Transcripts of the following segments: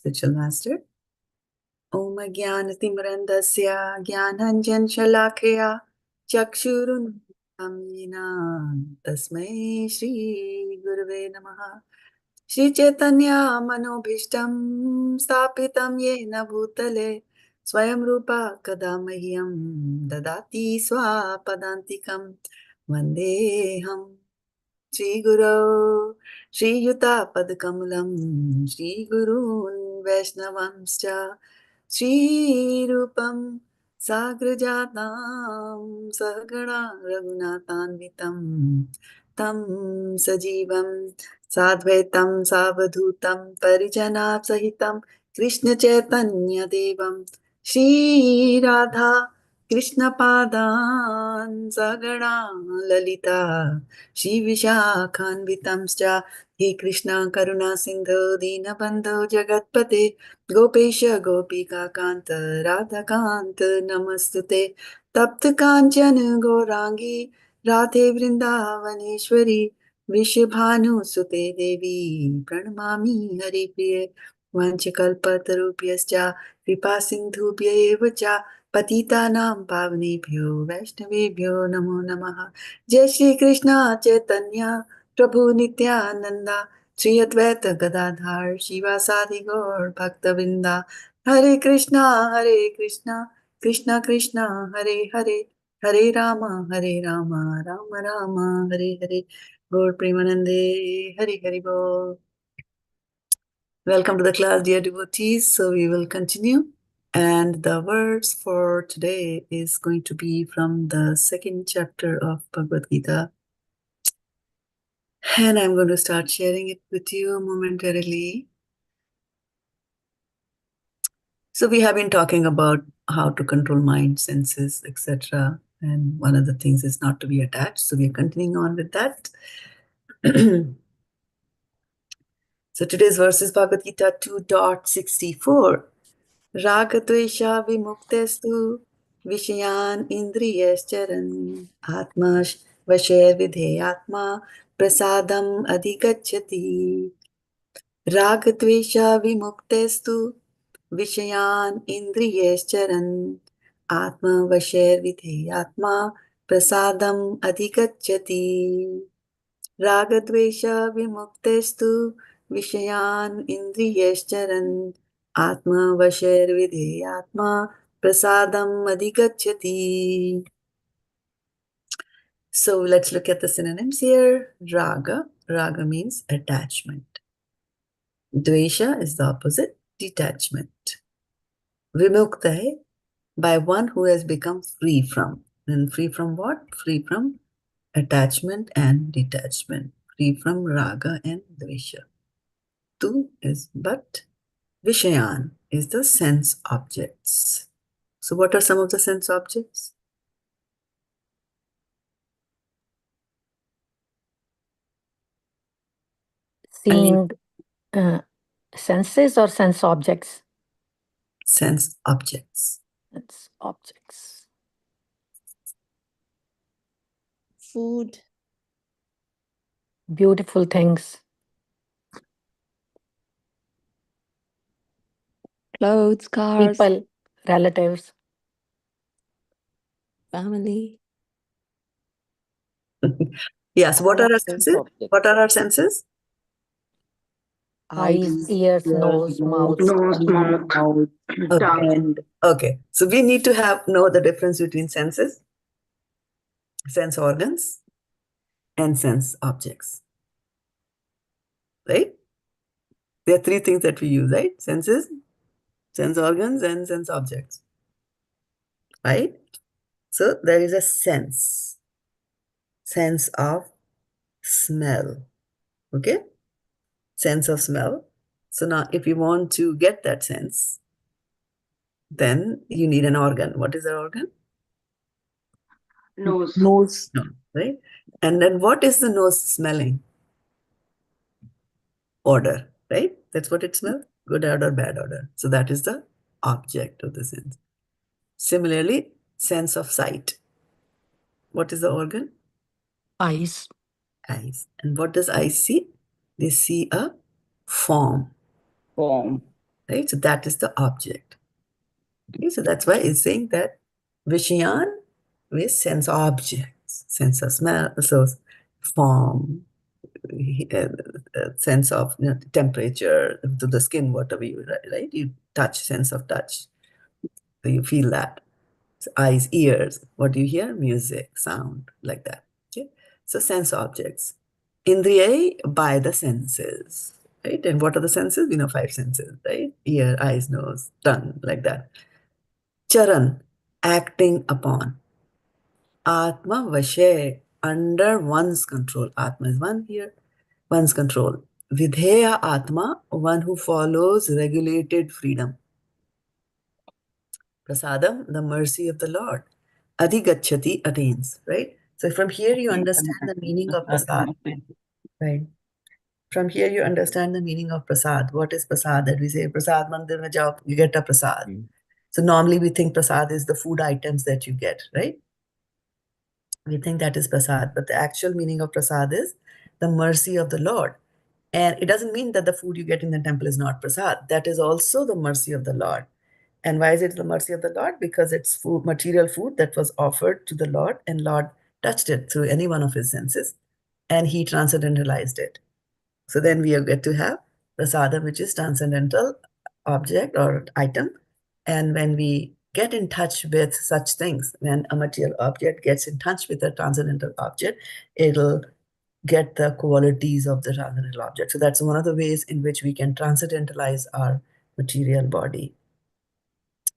spiritual master. Om Jnana-timirandasya Jnananjan-shalakaya Chakshurunmittam Yena Tasmai Shri Gurave Namaha. Shri Chaitanya Manobhishtam Stapitam Yena Bhutale Swayam Rupa Kadamahyam Dadati Swapadantikam Vandeham Shri Guru Shri Yuta Padakamalam Shri Gurun Vaishnavamscha Shri Rupam Sagrajatam Sahagana Raghunatanvitam Tam Sajivam Sadvaitam Savadhutam Parijana Sahitam Krishna Chaitanya Devam Shri Radha Krishna Padan Sagana Lalita Shri Vishakhanvitamscha He Krishna Karuna Sindhu Dinabandhu Jagatpate Gopesha Gopika Kanta Radha Kanta Namastute Tapta Kanchana Gorangi Radhe Vrindavaneshwari Vishabhanu Sute Devi Pranamami Hari Priye Vanchakalpatarupyascha Kripa Sindhubhya Evacha Patitanam Pavanebhyo Vaishnavebhyo Namo Namaha. Jai Shri Krishna Chaitanya Prabhu Nityananda Shri Advaita Gadadhar Shivasadi Gaur Bhaktavinda Hare Krishna Krishna Krishna Hare Hare Hare Rama Rama Rama Hare Hare Gaur Premanande Hare Hare Bol. Welcome to the class, dear devotees. So we will continue. And the verse for today is going to be from the second chapter of Bhagavad-gita. And I'm going to start sharing it with you momentarily. So we have been talking about how to control mind, senses, etc. And one of the things is not to be attached. So we're continuing on with that. So today's verse is Bhagavad-gita 2.64. Rāga-dveṣa-vimuktais viṣayān indriyaiś caran ātma-vaśyair vidheya-ātmā prasādam adhigacchati. Rāga-dveṣa-vimuktais viṣayān indriyaiś caran ātma-vaśyair vidheya-ātmā prasādam adhigacchati. Rāga-dveṣa-vimuktais viṣayān indriyaiś caran ātma-vaśyair vidheyātmā prasādam adhigacchati. So let's look at the synonyms here. Raga. Raga means attachment. Dvesha is the opposite, detachment. Vimuktaiḥ, by one who has become free from. And free from what? Free from attachment and detachment. Free from raga and dvesha. Tu is but. Viṣayān is the sense objects. So what are some of the sense objects? Seeing senses or sense objects? Sense objects. Sense objects. Food. Beautiful things. Clothes, cars. People, relatives. Family. Yes, what are our Sense senses? objects. What are our senses? Eyes, ears, nose, mouth. Okay. So we need to know the difference between senses, sense organs, and sense objects. Right? There are three things that we use, right? Senses, sense organs, and sense objects. Right? So there is a sense of smell. Okay? Sense of smell. So now if you want to get that sense, then you need an organ. What is the organ? Nose. No, right? And then what is the nose smelling? Odor, right? That's what it smells. Good odor, bad odor. So that is the object of the sense. Similarly, sense of sight. What is the organ? Eyes. Eyes. And what does eyes see? They see a form. Form. right? So that is the object. Okay, so that's why it's saying that viṣayān is sense objects, sense of smell, so form, sense of temperature to the skin, whatever you, right? You touch, sense of touch. So you feel that. So eyes, ears, what do you hear? Music, sound, like that. Okay. So sense objects. Indriyaiś, by the senses, right? And what are the senses? We know 5 senses, right? Ear, eyes, nose, tongue, like that. Caran, acting upon. ātma-vaśyair, under one's control. Atma is one here, one's control. Vidheya-ātmā, one who follows regulated freedom. Prasādam, the mercy of the Lord. Adhigacchati, attains, right? So from here you understand the meaning of prasad, right? From here you understand the meaning of prasad. What is prasad? That we say, prasad mandir mein jao, you get a prasad. So normally we think prasad is the food items that you get, right? We think that is prasad, but the actual meaning of prasad is the mercy of the Lord. And it doesn't mean that the food you get in the temple is not prasad. That is also the mercy of the Lord. And why is it the mercy of the Lord? Because it's food, material food that was offered to the Lord, and Lord touched it through any one of his senses, and he transcendentalized it. So then we get to have prasādam, which is transcendental object or item. And when we get in touch with such things, when a material object gets in touch with a transcendental object, it'll get the qualities of the transcendental object. So that's one of the ways in which we can transcendentalize our material body.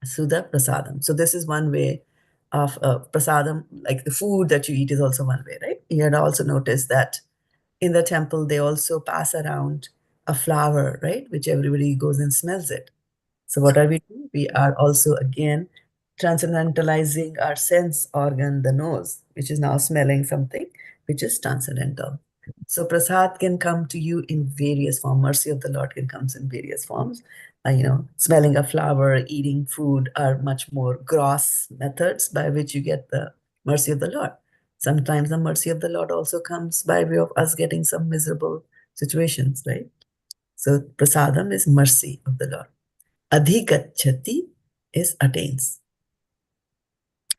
Sudha prasadam. So this is one way of prasadam, like the food that you eat is also one way, right? You had also noticed that in the temple, they also pass around a flower, right? Which everybody goes and smells it. So what are we doing? We are also, again, transcendentalizing our sense organ, the nose, which is now smelling something, which is transcendental. So prasad can come to you in various forms. Mercy of the Lord can come in various forms. Smelling a flower, eating food are much more gross methods by which you get the mercy of the Lord. Sometimes the mercy of the Lord also comes by way of us getting some miserable situations, right? So prasadam is mercy of the Lord. Adhigacchati is attains.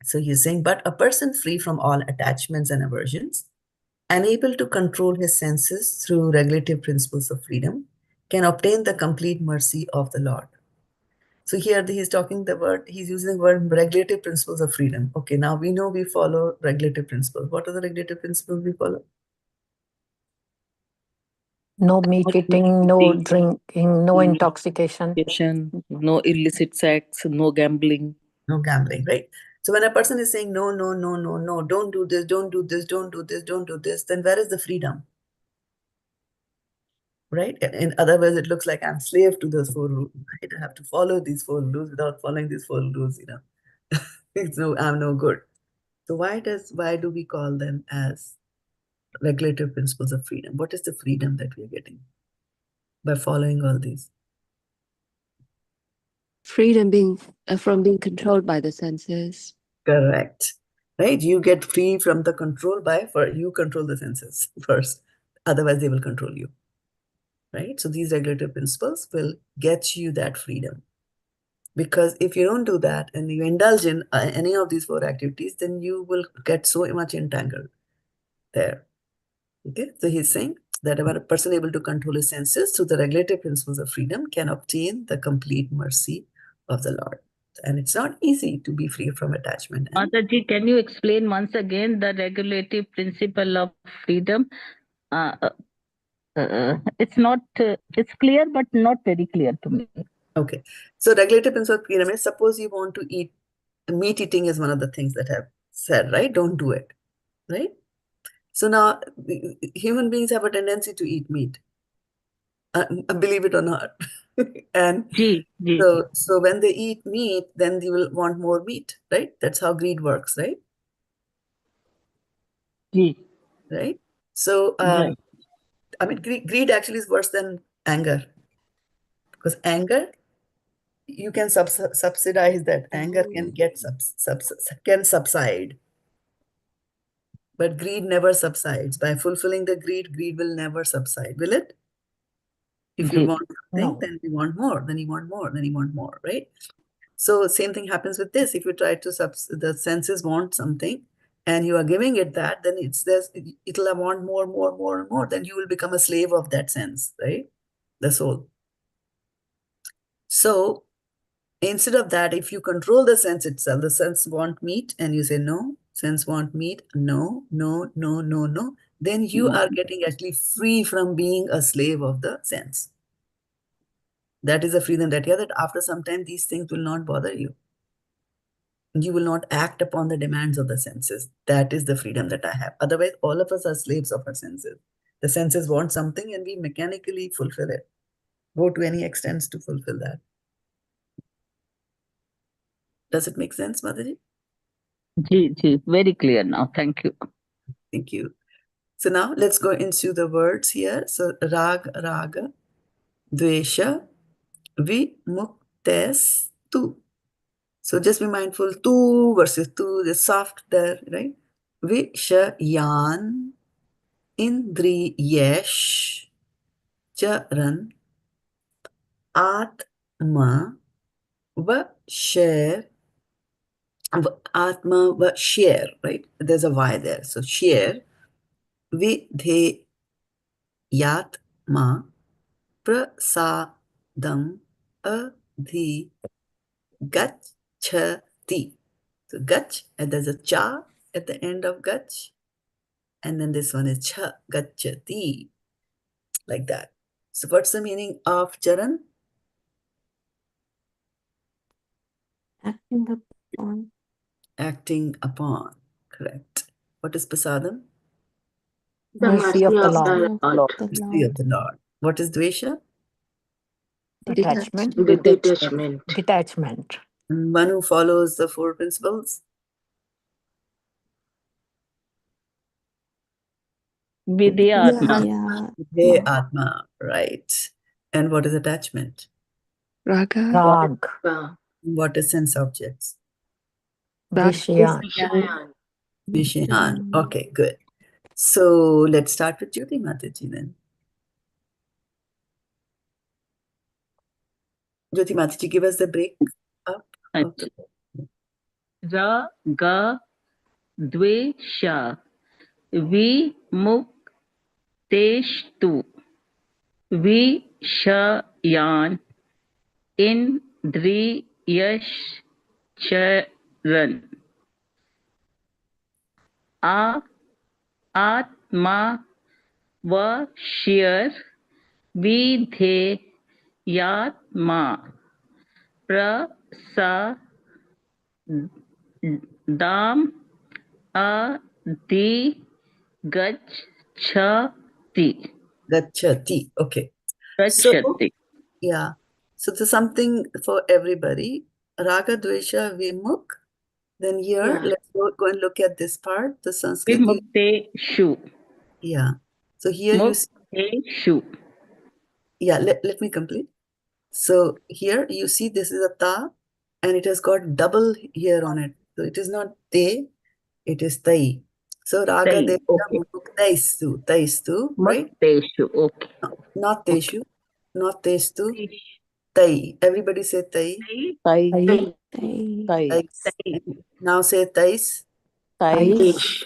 So he's saying, but a person free from all attachments and aversions, unable to control his senses through regulative principles of freedom, can obtain the complete mercy of the Lord. So here he's using the word regulative principles of freedom. Okay, now we know we follow regulative principles. What are the regulative principles we follow? No meat eating, no drinking, no intoxication. No illicit sex, no gambling. No gambling, right? So when a person is saying, no, no, no, no, no, don't do this, don't do this, don't do this, don't do this, then where is the freedom? Right? In other words, it looks like I'm slave to those 4 rules. Right? I have to follow these 4 rules. Without following these 4 rules, I'm no good. So why do we call them as regulative principles of freedom? What is the freedom that we're getting by following all these? Freedom from being controlled by the senses. Correct. Right? You get free from the control you control the senses first. Otherwise, they will control you. Right? So these regulative principles will get you that freedom. Because if you don't do that and you indulge in any of these 4 activities, then you will get so much entangled there. Okay? So he's saying that a person able to control his senses through the regulative principles of freedom can obtain the complete mercy of the Lord. And it's not easy to be free from attachment. Mataji, can you explain once again the regulative principle of freedom? It's clear, but not very clear to me. Okay. So regulative principle of freedom is, suppose you want to eat, meat eating is one of the things that I've said, right? Don't do it, right? So now human beings have a tendency to eat meat, believe it or not. And so when they eat meat, then they will want more meat, right? That's how greed works, right? Right? So, I mean, greed actually is worse than anger. Because anger, you can subsidize that. Anger can can subside. But greed never subsides. By fulfilling the greed will never subside, will it? If you want something, No. then you want more, then you want more, then you want more, right? So same thing happens with this. If you try to, the senses want something and you are giving it that, then it'll want more, more, more, and more. Then you will become a slave of that sense, right? The soul. So instead of that, if you control the sense itself, the sense want meat and you say no, sense want meat, no, no, no, no, no, then you are getting actually free from being a slave of the sense. That is the freedom that you have, that after some time, these things will not bother you. You will not act upon the demands of the senses. That is the freedom that I have. Otherwise, all of us are slaves of our senses. The senses want something and we mechanically fulfill it. Go to any extent to fulfill that. Does it make sense, Mataji? Very clear now. Thank you. Thank you. So now let's go into the words here. So rāga-dveṣa-vimuktais tu. So just be mindful, tu versus tu, the soft there, right? Viṣayān, indriyaiś, caran, ātma-vaśyair, ātma-vaśyair, right? There's a Y there. So share, vidheya-ātmā, prasādam, adhigacchati. So gach, and there's a cha at the end of gach. And then this one is cha, gacchati. Like that. So what's the meaning of charan? Acting upon. Acting upon. Correct. What is prasadam? Mercy of the Lord. Mercy of the Lord. What is dvesha? Attachment. Detachment. Detachment. One who follows the four principles. Vidheya-ātmā. Vidheya-ātmā. Right. And what is attachment? Raga. Rag. What is sense objects? Viṣayān. Viṣayān. Okay, good. So let's start with Jyoti Mataji then. Jyoti Mataji, give us the break up. of the- Rāga-dveṣa-vimuktais viṣayān indriyaiś caran ātma-vaśyair vidheya-ātmā prasādam adhigacchati. Gacchati. Okay. So, yeah. So there's something for everybody. Rāga-dveṣa-vimuk. Then here, let's go and look at this part, the Sanskrit. Vimuktaiḥ. Yeah. So here you see, Muktaiḥ. yeah, let me complete. So here you see this is a ta and it has got double here on it. So it is not te, it is tai. So rāga-dveṣa-vimuktais, taistu, right? Muktaiḥ. Okay. Not teshu, not testu, tai. Everybody say tai. Tai. Tais. Now say tais. Tais.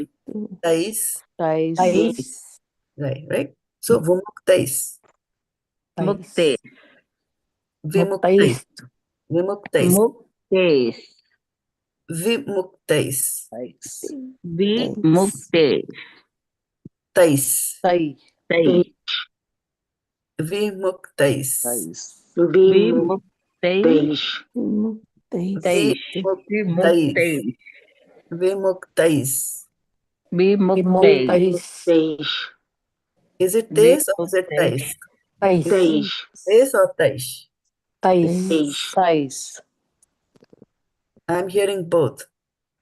Tais. Tais. Right. So vimuktais. Muktaiḥ. Vimuktais. Vimuktais. Muktaiḥ. Vimuktais. Vimuktaiḥ. Tais. Tai. Vimuktais. Vimuktaiḥ. Vimuktais. Vimuktais. Vimuktaiḥ. Is it tais or is it tais? Tais. Tais or tais? Tais. I'm hearing both.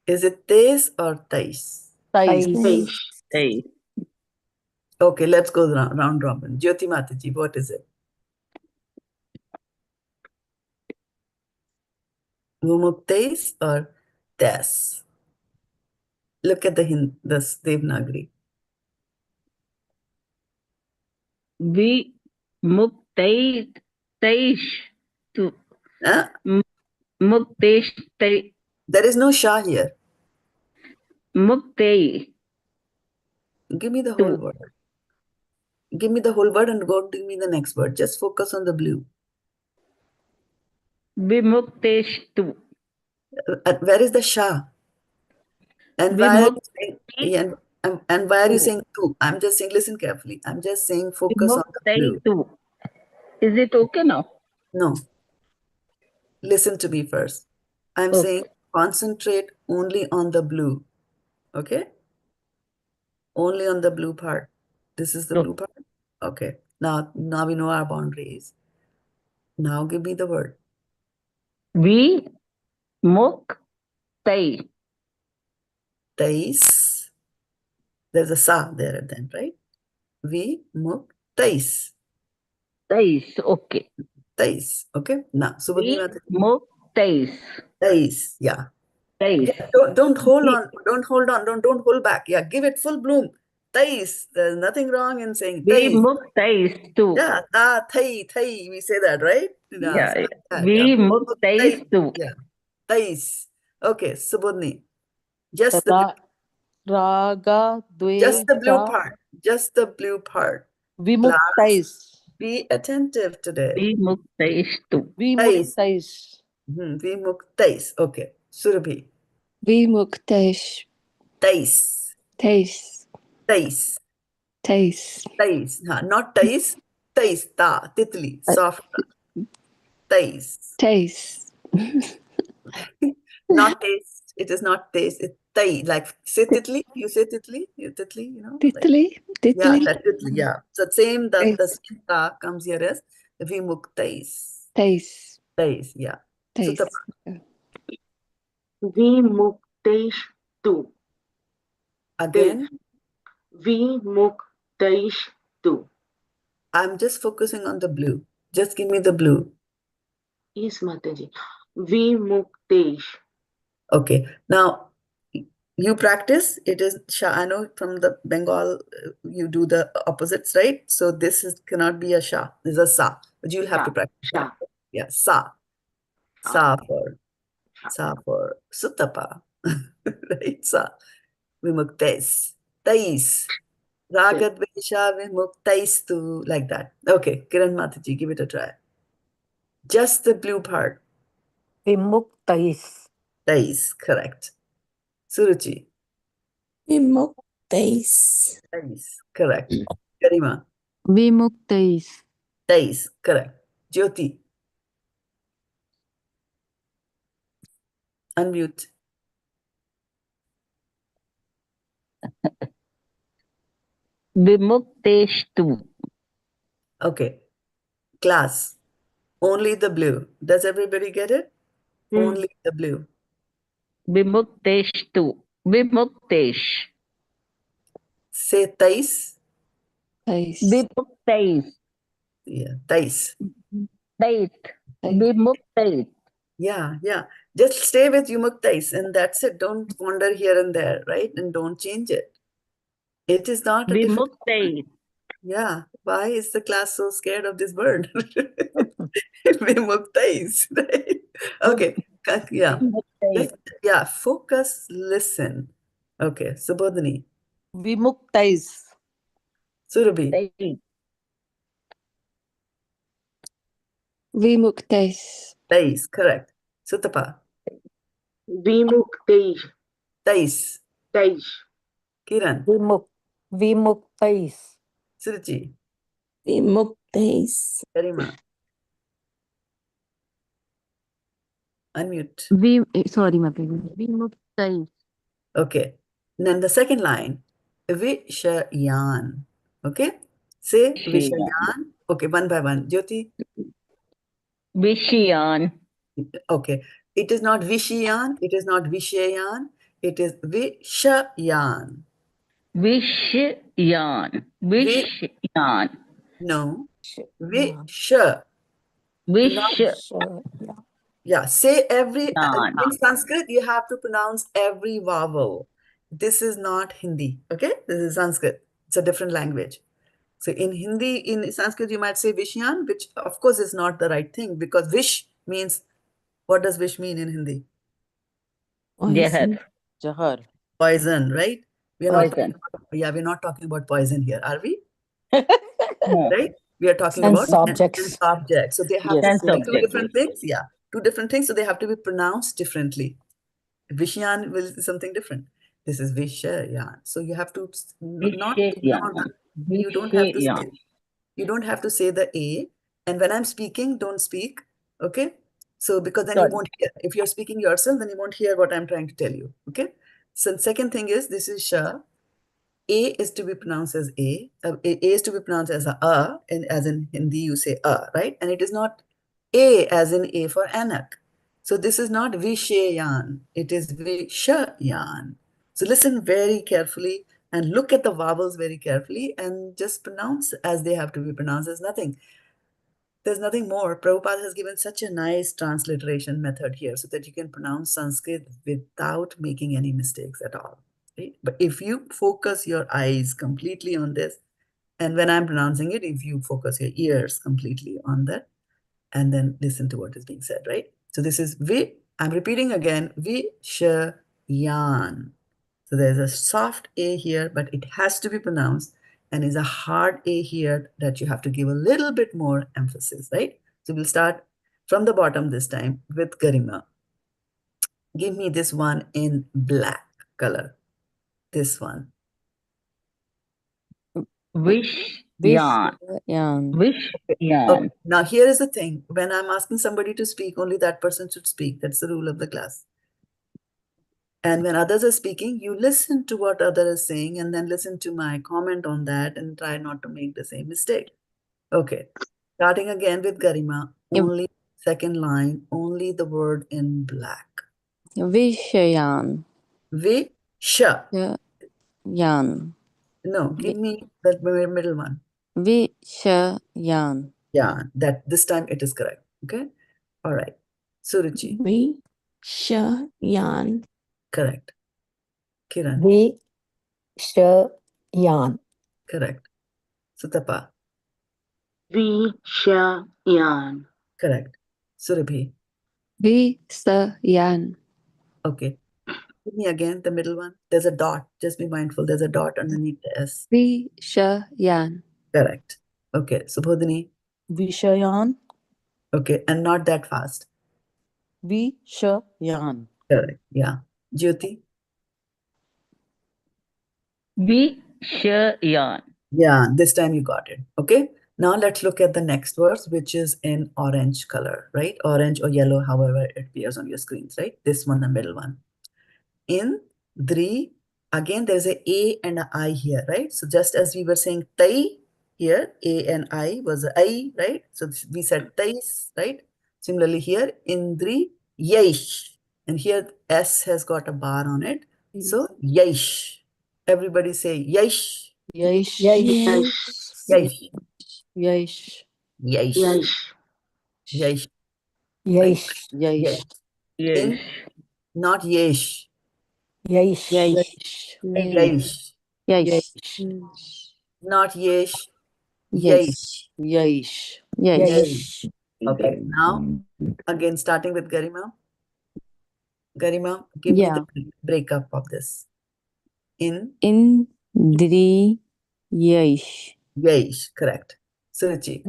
Is it tais or tais? Tais. Tai. Okay, let's go round robin. Jyoti Mataji, what is it? Vimuktais or tais? Look at the Devanagari. Vimuktaiḥ. tu. Huh? Muktaish. There is no sha here. Muktai. Give me the whole word. Give me the whole word and go give me the next word. Just focus on the blue. Vimuktaish tu. Where is the sha? And why are you saying, and why are you saying tu? I'm just saying, listen carefully. I'm just saying focus on the blue. Tu. Is it okay now? No. Listen to me first. I'm saying concentrate only on the blue. Okay? Only on the blue part. This is the blue part. Okay. Now we know our boundaries. Now give me the word. Vimuktaiḥ. Tais. There's a sa there at the end, right? Vimuktaiḥ. Tais. Okay. Tais. Okay. Now, Vimuktaiḥ. Tais. Yeah. Tais. Yeah, don't hold on. Don't hold on. Don't hold back. Yeah, give it full bloom. Tais. There's nothing wrong in saying tais. Vimuktaiḥ tu. Yeah, ta, thai, thai. We say that, right? Yeah. Vimuktaiḥ Tu. Yeah. Tais. Okay, Subodhini. Just the blue part. Just the blue part. Vimuktais. Be attentive today. Vimuktaiḥ tu. Vimuktais. Vimuktais. Okay. Surabhi. Vimuktaiḥ. Tais. Tais. Tais. Tais. Tais. Not tais. Tais. Ta. Titli. Soft. Tais. Tais. Not taste. It is not taste. It's tai. Like say titli. You say titli. You titli. You know. Titli. Yeah, Titli. that titli. Yeah. So same. The same ta comes here as vimuktais. Tais. Tais. Yeah. Tais. Vimuktaiḥ tu. Again. Vimuktaiḥ tu. I'm just focusing on the blue. Just give me the blue. Yes, Mataji. Vimuktaiḥ. Okay. Now, you practice. It is sha. I know from the Bengal, you do the opposites, right? So this cannot be a sha. This is a sa. But you'll have to practice. Sha. Yeah, sa. Sa for sutapa. Right? Sa. Vimuktais. Tais. Rāga-dveṣa-vimuktais tu. Like that. Okay. Kiran Mataji, give it a try. Just the blue part. Vimuktais. Tais. Correct. Suruchi. Vimuktaiḥ. Tais. Correct. Garima. Vimuktaiḥ. Tais. Correct. Jyoti. Unmute. Vimuktaiḥ tu. Okay. Class. Only the blue. Does everybody get it? Only the blue. Vimuktaiḥ tu. Vimuktaiḥ. Say tais. Tais. Vimuktaiḥ. Yeah. Tais. Tait. Vimuktaiḥ. Yeah. Yeah. Just stay with vimuktais and that's it. Don't wander here and there, right? And don't change it. It is not a difficult word. Vimuktaiḥ. Yeah. Why is the class so scared of this word? Vimuktais, right? Okay. Yeah. Yeah. Focus, listen. Okay. Subodhini. Vimuktais. Surabhi. Vimuktaiḥ. Tais. Correct. Sutapa. Vimuktaiḥ. Tais. Taish. Kiran. Vimuktais. Suruchi. Vimuktais. Garima. Unmute. Sorry, Mataji. Vimuktaiḥ. Okay. And then the second line, viṣayān. Okay. Say viṣayān. Okay, one by one. Jyoti. Viṣayān. Okay. It is not viṣayān. It is not viṣayān. It is viṣayān. Viṣayān. Viṣayān. No. Viṣa. Yeah. Say every, in Sanskrit, you have to pronounce every vowel. This is not Hindi. Okay. This is Sanskrit. It's a different language. So in Hindi, in Sanskrit, you might say viṣayān, which of course is not the right thing, because vish means, what does vish mean in Hindi? Jahar. Jahar. Poison, right? We're not Poison. we're not talking about poison here, are we? No. Right? We are talking Sense about objects. sense objects. So they have Yes. to Sense be two object. different things. Yeah, two different things. So they have to be pronounced differently. Viṣayān will is something different. This is viṣayān. So you have to not Viṣayān. you don't have to say, Viṣayān. you don't have to say the A. And when I'm speaking, don't speak. Okay? So because then Got you it. won't hear. If you're speaking yourself, then you won't hear what I'm trying to tell you. Okay? So the second thing is, this is sha. A is to be pronounced as A. A is to be pronounced as a, and as in Hindi you say a, right? And it is not A as in A for Anak. So this is not viṣayān, it is viṣayān. So listen very carefully and look at the vowels very carefully and just pronounce as they have to be pronounced. There's nothing more. Prabhupada has given such a nice transliteration method here so that you can pronounce Sanskrit without making any mistakes at all. Right? But if you focus your eyes completely on this, and when I'm pronouncing it, if you focus your ears completely on that, and then listen to what is being said, right? So this is I'm repeating again, viṣayān. So there's a soft A here, but it has to be pronounced, and is a hard A here that you have to give a little bit more emphasis, right? So we'll start from the bottom this time with Garima. Give me this one in black color. This one. Viṣayān. Viṣayān. Viṣayān. Okay. Now here is the thing. When I'm asking somebody to speak, only that person should speak. That's the rule of the class. And when others are speaking, you listen to what other is saying and then listen to my comment on that and try not to make the same mistake. Okay. Starting again with Garima, Yep. only second line, only the word in black. Viṣayān. Viṣa. Yan. No, give me the middle one. Viṣayān. Yeah, that this time it is correct. Okay. All right. Suruchi. Viṣayān. Correct. Kiran. Viṣayān. Correct. Sutapa. viṣayān. Correct. Surabhi. viṣayān. Okay. Give me again the middle one. There's a dot. Just be mindful. There's a dot underneath the S. viṣayān. Correct. Okay. Subodhini. Viṣayān. Okay. And not that fast. Viṣayān. Correct. Yeah. Jyoti. Viṣayān. Yeah. This time you got it. Okay. Now let's look at the next verse, which is in orange color, right? Orange or yellow, however it appears on your screens, right? This one, the middle one. In Dri, again, there's a and a I here, right? So just as we were saying Tai here, A and I was a I, right? So we said Tais, right? Similarly here, indriyaiś. And here S has got a bar on it. So yaish. Everybody say yaish. Yaish. Yes. Yaish. Yaish. Yaish. Yaish. Yaish. Yaish. Yaish. In, not yesh. Yaish. Yaish. Yaish. Yaish. Not yesh. Yaish. Yaish. Yaish. Yaish. Okay. Now, again, starting with Garima. Garima, give me the breakup of this. In, Indriyaiś. yesh. Correct. Suruchi.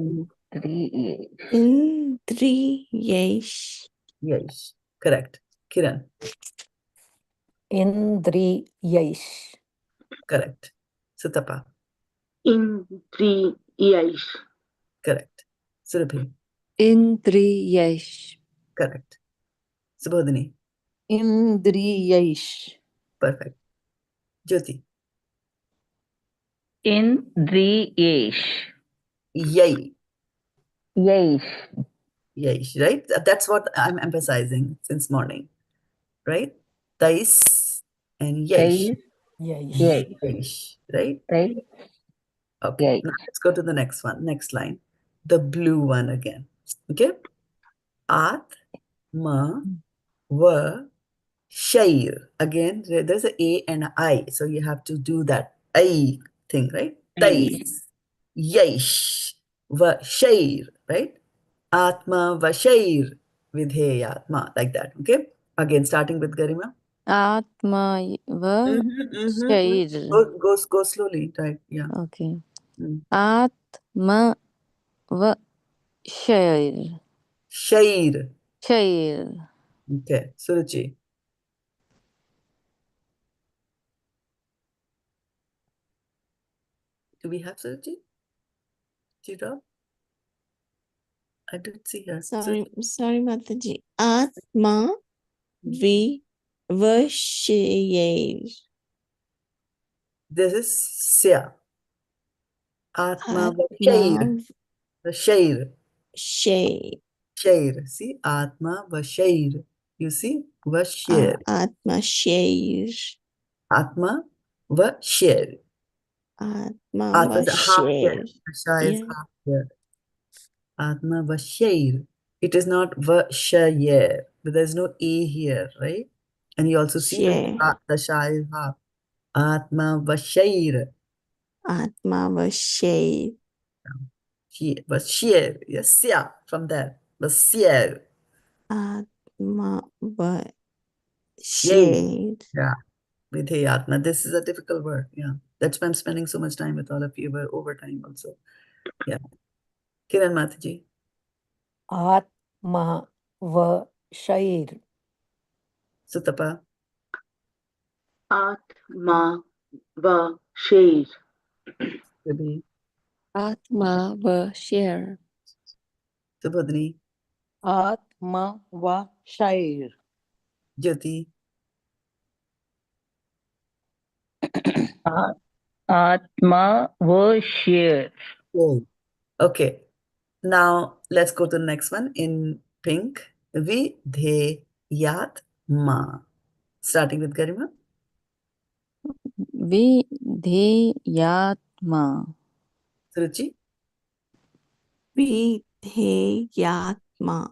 Indriyaiś. Yesh. Correct. Kiran. Indriyaiś. Correct. Sutapa. indriyaiś. Correct. Surabhi. indriyaiś. Correct. Subodhini. Indriyaiś. Perfect. Jyoti. Indriyaiś. Yay. Yaish. Yesh. Right? That's what I'm emphasizing since morning. Right? Tais and yesh. Yaish. Yaish. Yesh. Right? Right? Okay. Yaish. Now let's go to the next one. Next line. The blue one again. Okay? ātma-vaśyair. Again, there's an A and an I. So you have to do that I thing, right? Tais. vaśyair, right? ātma-vaśyair, vidheya-ātmā, like that. Okay. Again, starting with Garima. ātma-vaśyair. Go slowly, right? Yeah. Okay. Mm. ātma-vaśyair. Shair. Shair. Okay. Suruchi. Do we have Suruchi? Chitra? I didn't see her. Sorry, Mataji. Ātma-vaśyair. This is Sya. ātma-vaśyair. Vaśyair. Ātma-vaśyair. Shair. See? ātma-vaśyair. You see? Vaśyair. Ātma-vaśyair. ātma-vaśyair. Ātma is half here. Ātma-vaśyair. Vasha is Yeah. half here. ātma-vaśyair. It is not vaśyair. But there's no A here, right? And you also see that the sha is half. ātma-vaśyair. Ātma-vaśyair. Vaśyair. Yes, Sya from there. Vaśyair. Ātma-vaśyair. Yeah. Vidheya-ātmā. This is a difficult word. Yeah. That's why I'm spending so much time with all of you. We're overtime also. Yeah. Kiran Mataji. ātma-vaśyair. Sutapa. ātma-vaśyair. Rabi. ātma-vaśyair. Subodhini. ātma-vaśyair. Jyoti. ātma-vaśyair. Okay. Now let's go to the next one in pink. Vidheya-ātmā. Starting with Garima. vidheya-ātmā. Suruchi. Vidheya-ātmā.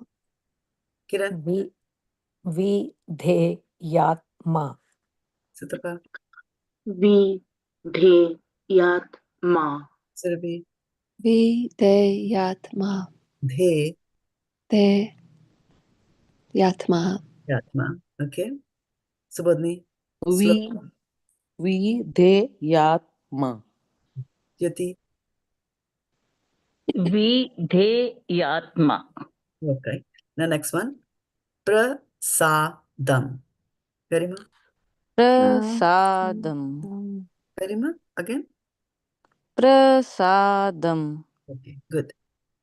Kiran. vidheya-ātmā. Sutapa. vidheya-ātmā. Surabhi. vidheya-ātmā. Dhe. Yatma. Yatma. Okay. Subodhini. vidheya-ātmā. Jyoti. vidheya-ātmā. Okay. Now next one. Prasādam. Garima. prasādam. Garima. Again. prasādam. Okay. Good.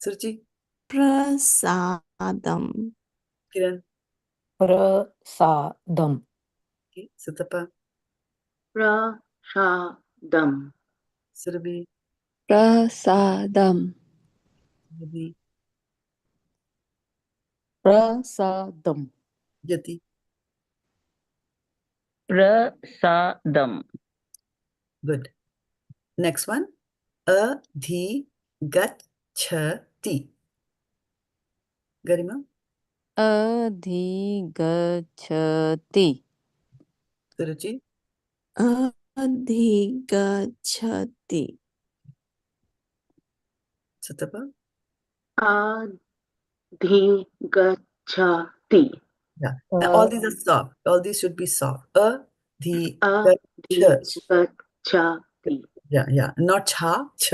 Suruchi. Prasādam. Kiran. prasādam. Okay. Sutapa. prasādam. Surabhi. Prasādam. Subodhini. prasādam. Jyoti. prasādam. Good. Next one. Adhigacchati. Garima. adhigacchati. Suruchi. Adhigacchati. Sutapa. adhigacchati. Yeah. Now all these are soft. All these should be soft. Adhigacchati. adhigacchati. Yeah. Not cha, ch.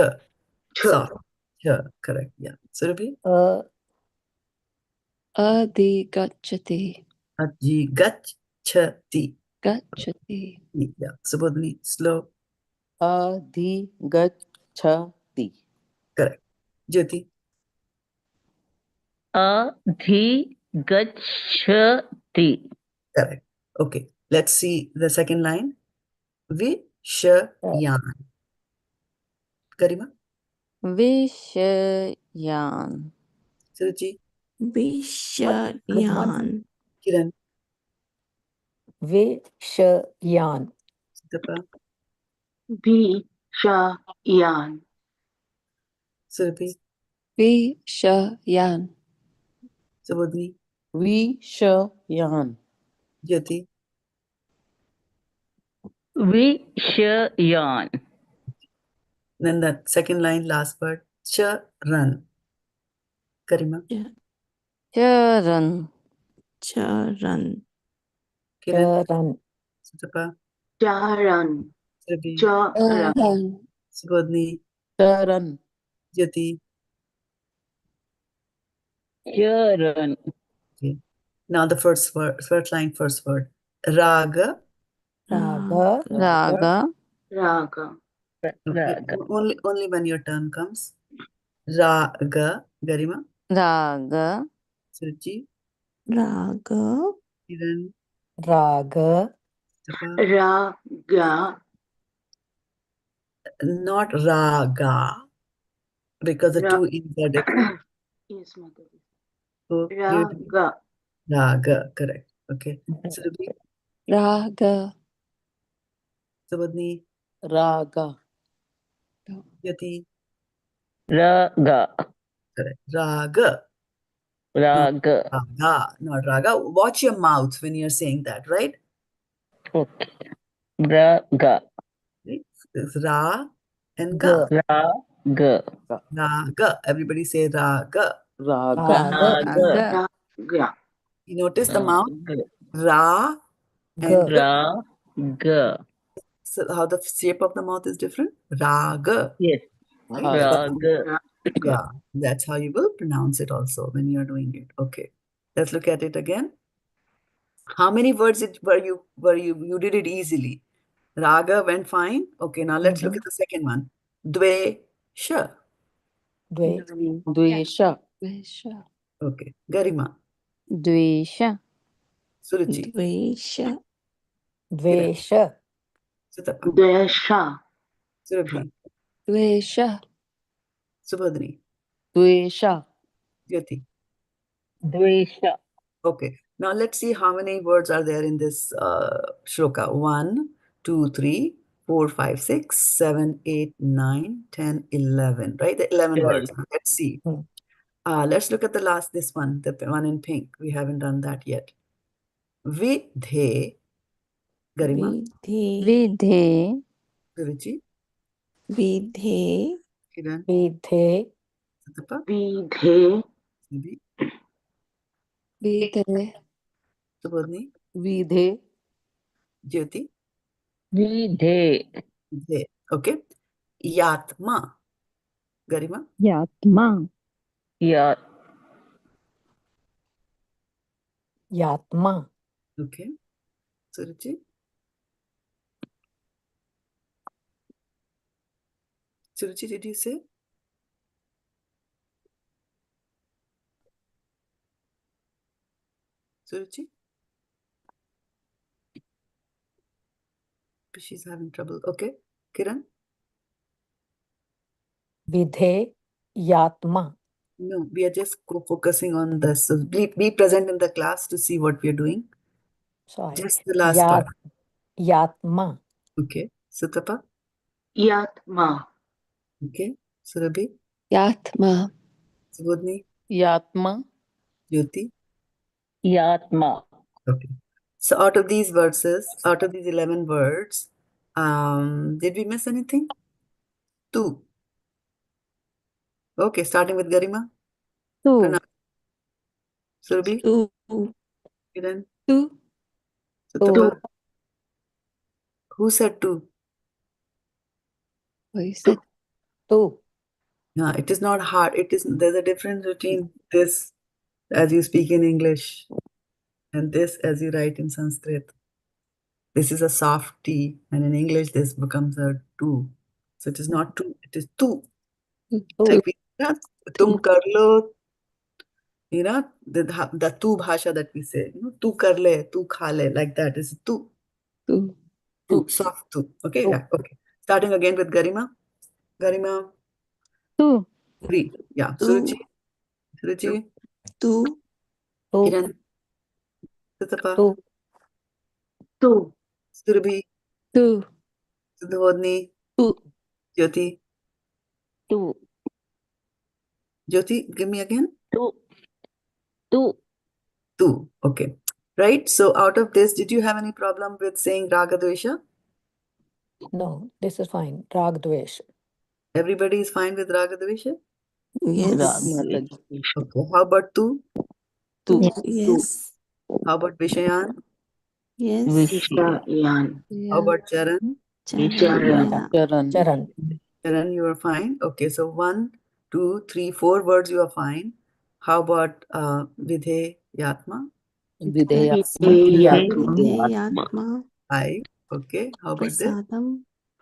Soft. Ch. Correct. Yeah. Surabhi. Adhigacchati. Adhigacchati. Gacchati. Yeah. Subodhini. Slow. adhigacchati. Correct. Jyoti. adhigacchati. Correct. Okay. Let's see the second line. Viṣayān. Garima. viṣayān. Suruchi. Viṣayān. Kiran. viṣayān. Sutapa. viṣayān. Surabhi. Viṣayān. Subodhini. viṣayān. Jyoti. viṣayān. Then that second line, last word, charan. Karima. Caran. Charan. Kiran. Caran. Sutapa. Charan. Srabi. Charan. Subodhni. Caran. Jyoti. Caran. Okay. Now the first line, first word. Raga. Raga. Raga. Raga. Okay. Raga. Only when your turn comes. Raga. Garima. Raga. Suruchi. Raga. Kiran. Raga. Sutapa. Raga. Not raga, because the Ra- two E's are different. Yes, Mother. So give it to me. Raga. Raga, correct. Okay. Surabhi, Raga. Subodhni, Raga. Yati, Raga. correct. Raga, Raga. not raga. Watch your mouth when you're saying that, right? Okay. Raga. Right? It's ra and ga. Raga. Raga. Everybody say raga. Raga. Raga. Raga. You notice the mouth? Raga. Ra and ga. Raga. So how the shape of the mouth is different? Raga. Yes. Right? Raga. Yeah, that's how you will pronounce it also when you're doing it. Okay, let's look at it again. How many words you did it easily? Raga went fine. Okay, now let's look at the second one. Dve-sha. Dve. Dvesha. Vesha. Okay, Garima. Dvesha. Suruchi. Dvesha. Dvesha. Sutapa. Desha. Surabhi. Vesha. Subodhni. Dvesha. Jyoti. Dvesha. Okay, now let's see how many words are there in this shloka. 1, 2, 3, 4, 5, 6, 7, 8, 9, 10, 11. Right? The 11 words. Let's see. Hmm. Let's look at this one, the one in pink. We haven't done that yet. Vidhe. Garima. Vidhe. Suruchi. Vidhe. Kiran. Vidhe. Sutapa. Vidhe. Subhi. Vidhe. Subodhni. Vidhe. Jyoti. Vidhe. Vidhe. Okay. Yatma. Garima. Yatma. Ya. Yatma. Okay. Suruchi. Suruchi, did you say? Suruchi? She's having trouble. Okay. Kiran? Vidhe. Yatma. No, we are just focusing on this. So be present in the class to see what we are doing. Sorry. Just the last part. Yatma. Okay. Sutapa? Yatma. Okay. Surabhi? Yatma. Subodhni? Yatma. Jyoti? Yatma. Okay. So out of these verses, out of these 11 words, did we miss anything? 2. Okay, starting with Garima. Tu. Pronounce. Surabhi? Tu. Kiran? Tu. Sutapa? Who said 2? Oh, you said Tu. No, it is not hard. There's a difference between this as you speak in English and this as you write in Sanskrit. This is a soft T, and in English this becomes a tu. So it is not tu, it is tu. Like tum kar lo, the tu bhasha that we say, tu kar le, tu kha le, like that is tu. tu. Tu, soft tu. Okay, Tu. yeah, okay. Starting again with Garima. Garima, Tu. 3. Yeah, Tu. Suruchi, Tu. Tu. Kiran, Sutapa, Tu. Tu. Surabhi, Tu. Subodhni, Tu. Jyoti. Tu. Jyoti, give me again. Tu. Tu. 2. Okay. Right. So out of this, did you have any problem with saying raga-dveṣa? No, this is fine. Rāga-dveṣa. Everybody is fine with Raga-dveṣa? Yes. Okay. How about tu? Two. Yes. How about viṣayān? Yes. viṣayān, How about charan? Charan. Charan. Charan, you are fine. Okay, so 1, 2, 3, 4 words you are fine. How about vidheya-ātmā? Vidheya-ātmā. 5. Okay. How about this?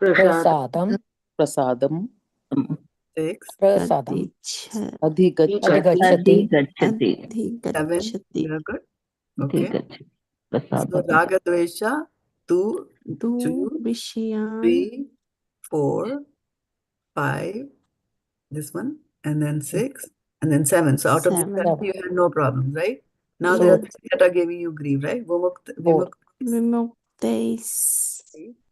Prasādam. Prasādam. 6. Prasādam. Adhigacchati. Seven. Adhigacchati. You are good. Okay. Adhigacchati. So Prasādam. raga-dveṣa, 2, Tu 2, viṣayān. 3, 4, 5. This one, and then 6, and then 7. So out of the 7, 7. you had no problems, right? Now there are 3 that are giving you grief, right? Vimuktaiḥ.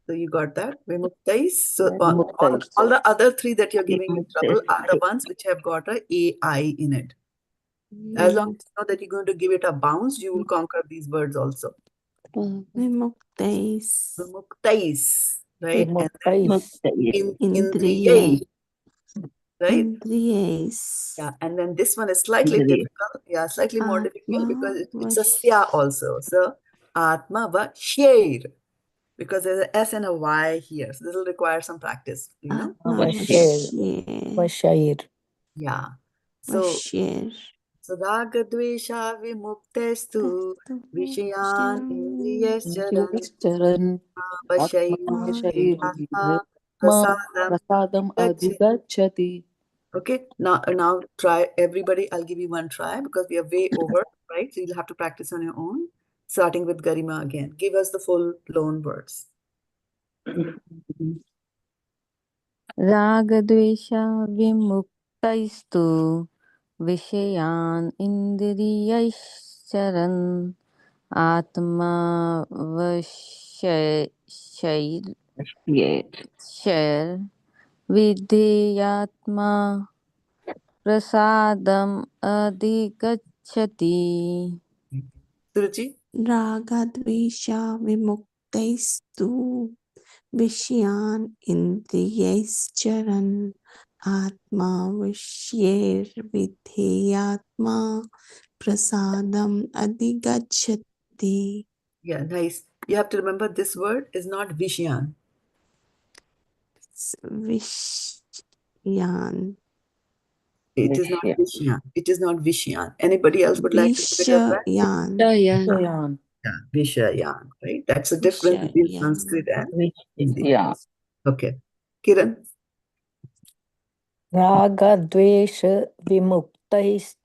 So you got that. Vimuktaiḥ. So all the other 3 that you're giving you trouble are the ones which have got a AI in it. As long as you know that you're going to give it a bounce, you will conquer these words also. Vimuktaiḥ. Vimuktaiḥ, right? Vimuktaiḥ. And Indriyaiś. right? Indriyaiś. Yeah, and then this one is slightly difficult. Yeah, slightly more difficult because it's a sya also. So ātma-vaśyair, because there's an S and a Y here. So this will require some practice, you know? Vaśyair. Yeah. So rāga-dveṣa-vimuktais viṣayān indriyaiś Vaśyair. prasādam adhigacchati. Okay, now try everybody. I'll give you one try because we are way over, right? So you'll have to practice on your own, starting with Garima again. Give us the full loan words. Raga-dveṣa-vimuktais viṣayān indriyaiṣ ātma-vaśyair vidheya-ātmā prasādam adhigacchati. Suruchi? Rāga-dveṣa-vimuktais viṣayān indriyaiś ātma-vaśyair vidheya-ātmā prasādam adhigacchati. Yeah, nice. You have to remember this word is not viṣayān. It's viṣayān. It is not viṣayān. It is not viṣayān. Anybody else would like to give it a try? Viṣayān. Viṣayān. Yeah, viṣayān, right? That's the difference between Sanskrit and Hindi. Okay. Kiran? Raga-dveṣa-vimuktais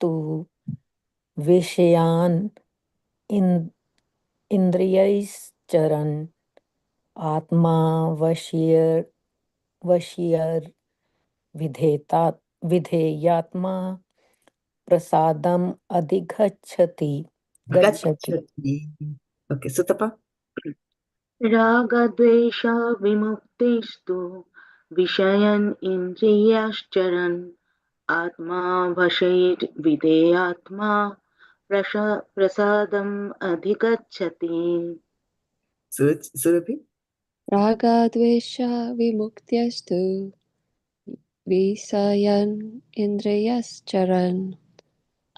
viṣayān indriyaiś ātma-vaśyair vidheya-ātmā prasādam adhigacchati. Okay, Sutapa? रागद्वेषविमुक्तिस्तु विषयन् इन्द्रियाश्चरन् आत्मा-vaśyair vidheya-ātmā prasādam adhigacchati. Surabhi? Raga-dveṣa-vimuktais viṣayān indriyaiṣ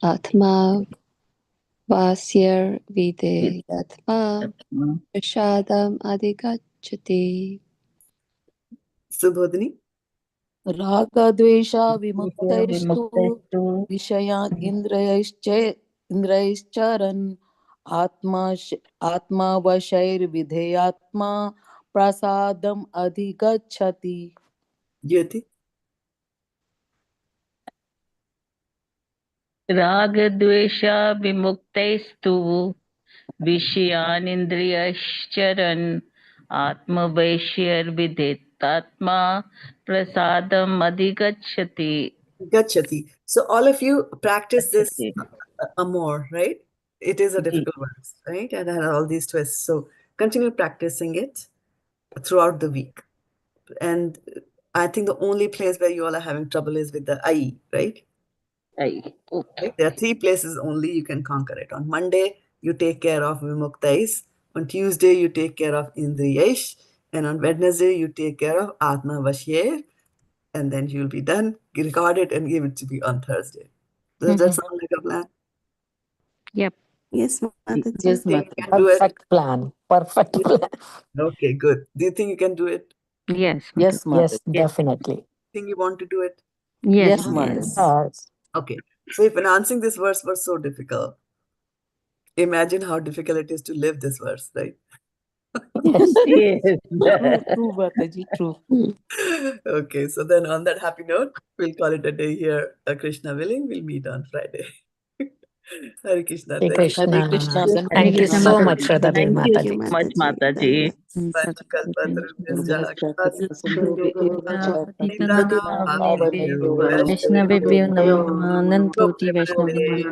ātma-vaśyair vidheya-ātmā prasādam adhigacchati. Subodhini? Raga-dveṣa-vimuktais viṣayān indriyaiṣcharan ātma-vaśyair vidheya-ātmā prasādam adhigacchati. Jyoti? Raga-dveṣa-vimuktais viṣayān indriyaiṣcharan ātma-vaśyair vidheya-ātmā prasādam adhigacchati. Gachati. So all of you practice this more, right? It is a difficult word, right? And had all these twists. So continue practicing it throughout the week. And I think the only place where you all are having trouble is with the I, right? Okay. Right? There are 3 places only you can conquer it. On Monday, you take care of vimuktaiḥ. On Tuesday, you take care of indriyaiś. And on Wednesday, you take care of ātma-vaśyair. and then you'll be done, record it, and give it to me on Thursday. Does that sound like a plan? Yep. Yes, Mataji. Yes, Do you think you can do it? Perfect plan. Perfect plan. Okay, good. Do you think you can do it? Yes. Yes, Mataji. definitely. Think you want to do it? Yes. Yes. Okay. So if pronouncing this verse was so difficult, imagine how difficult it is to live this verse, right? Yes. Yes. True, Mataji, true. Okay, so then on that happy note, we'll call it a day here. Krishna willing, we'll meet on Friday. Hare Krishna. Hare Thank you. Krishna. Thank you Krishna so Mataji. much, Shraddha-devi Thank you Mataji. so much, Mataji. Vaishnavebhyo namo namo Nantooti Vaishnavim